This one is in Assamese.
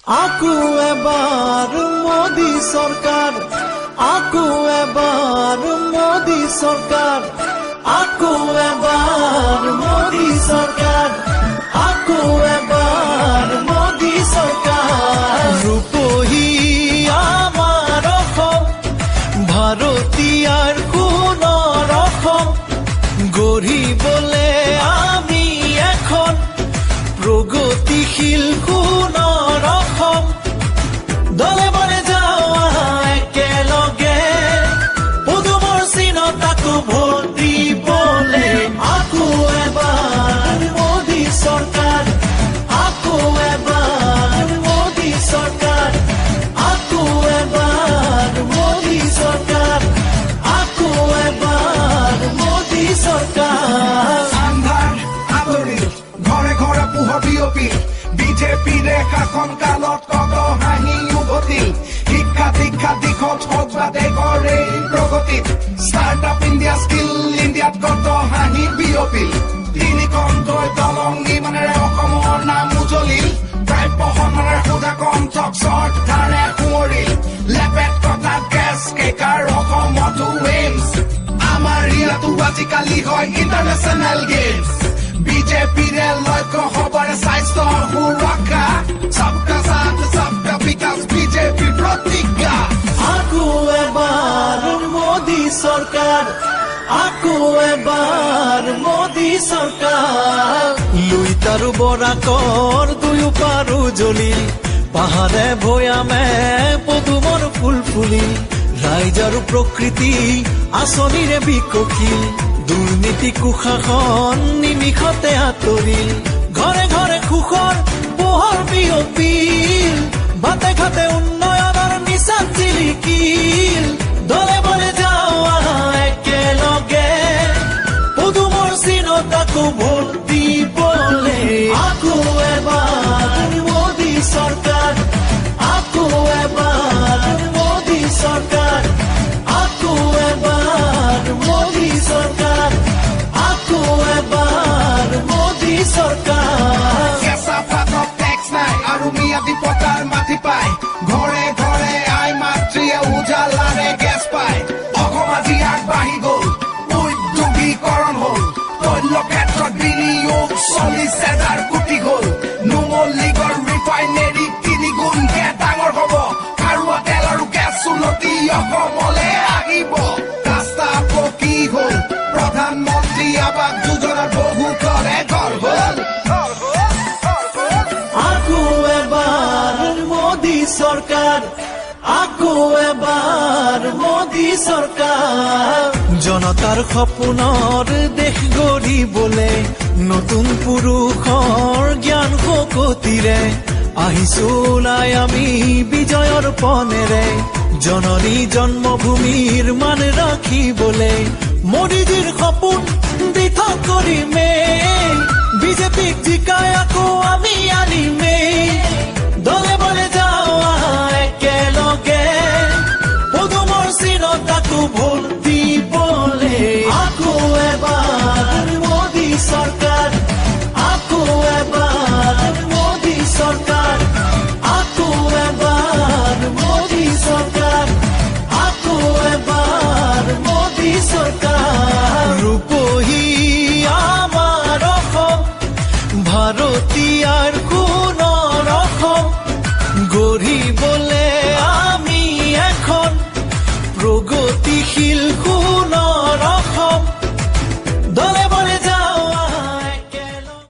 আকু এবার মোদি সরকার, আকু এবার মোদি সরকার, আকু এবার মোদি সরকার, আকু এবার মোদি সরকার। রূপহী আমার অসম, ভারতীয়ার কোন রকম গঢ়িবলে আমি এখন প্ৰগতিশীল কোন ৰকম। দলে বলে যাওয়া একেলগে পদুমৰ চিনত তাকো ভোট দিবলে। আকো এবাৰ মোদী চৰকাৰ, আকো এবাৰ মোদী চৰকাৰ, আকো এবাৰ মোদী চৰকাৰ, আকো এবাৰ মোদী চৰকাৰ। আন্ধাৰ আঁতৰি ঘৰে ঘৰে পোহৰ বিয়পি বিজেপিৰ শাসন কালত কত হাঁহি উভতি। শিক্ষা দীক্ষা দিশত হওক বা দেশৰ এই প্ৰগতিত ষ্টাৰ্টআপ ইণ্ডিয়া স্কিল ইণ্ডিয়াত কত হাঁহি বিয়পিল। তিনিখন দলং নিৰ্মাণেৰে অসমৰ নাম উজলিল। প্ৰায় প্ৰশমনেৰে সোধা কণ্ঠক চৰকাৰে সোঁৱৰিল। লেপেট কটা গেছ কেকাৰ অসমতো এইমছ। আমাৰ ইয়াতো আজিকালি হয় ইণ্টাৰনেশ্যনেল গেমছ। বিজেপিৰে লক্ষ্য সবৰে স্বাস্থ্য সুৰক্ষা। সবকা সাথ সবকা বিকাশ বিজেপিৰ প্ৰতিজ্ঞা। আকো এবাৰ মোদী চৰকাৰ, আকো এবাৰ মোদী চৰকাৰ। লুইতাৰু বৰাকৰ দুয়ো পাৰো জ্বলিল, পাহাৰে ভৈয়ামে পদুমৰ ফুল ফুলিল। ৰাইজ আৰু প্ৰকৃতি আঁচনিৰে বিকশিল, দুৰ্নীতি কুশাসন নিমিষতে আঁতৰিল। ঘৰে ঘৰে সুখৰ পোহৰ বিয়পিল, বাটে ঘাটে উন্নয়নৰ নিচান জিলিকিল। দলে বলে যাওয়া একেলগে পদুমৰ চিনত তাকো ভোট দিবলে। আকো এবাৰ মোদী চৰকাৰ, আকো এবাৰ মোদী চৰকাৰ, আকো এবাৰ মোদী চৰকাৰ, আকো এবাৰ মোদী চৰকাৰ। কেঁচা পাতত টেক্স নাই আৰু ম্যাদী পটাৰ মাটি পায়। ঘৰে ঘৰে আই মাতৃয়ে উজালাৰে গেছ পায়। অসম আজি আগবাঢ়ি গ'ল, উদ্যোগীকৰণ হ'ল। তৈল ক্ষেত্ৰত বিনিয়োগ 40,000 কোটি হ'ল। নুমলীগড় ৰিফাইনেৰী 3 গুণকে ডাঙৰ হ'ব। খাৰুৱা তেল আৰু গেছ উন্নতি অসমলে আহিব। ৰাস্তা পকী হ'ল, প্ৰধানমন্ত্ৰী আৱাস যোজনাৰ বহুতৰে ঘৰ হ'ল। আকো এবাৰ মোদী চৰকাৰ, আকো এবাৰ মোদী চৰকাৰ। জনতাৰ সপোনৰ দেশ গঢ়িবলে নতুন পুৰুষৰ জ্ঞান শকতিৰে আহিছো ওলাই আমি বিজয়ৰ পনেৰে। জননী জন্মভূমিৰ মান ৰাখিবলে মোদীজীৰ সপোন দিঠক কৰিমে। বিজেপিক জিকাই আকৌ আমি আনিমে। দলে বলে যাওয়া একেলগে পদুমৰ চিনত তাকো ভোট দিবলে। আকো এবাৰ মোদী চৰকাৰ, আকো এবাৰ মোদী চৰকাৰ, আকো এবাৰ মোদী চৰকাৰ, আকো এবাৰ মোদী চৰকাৰ। ৰূপহী আমাৰ অসম, ভাৰতীয়াৰ কোন ৰকম গঢ়িবলে আমি এখন প্ৰগতিশীল কোন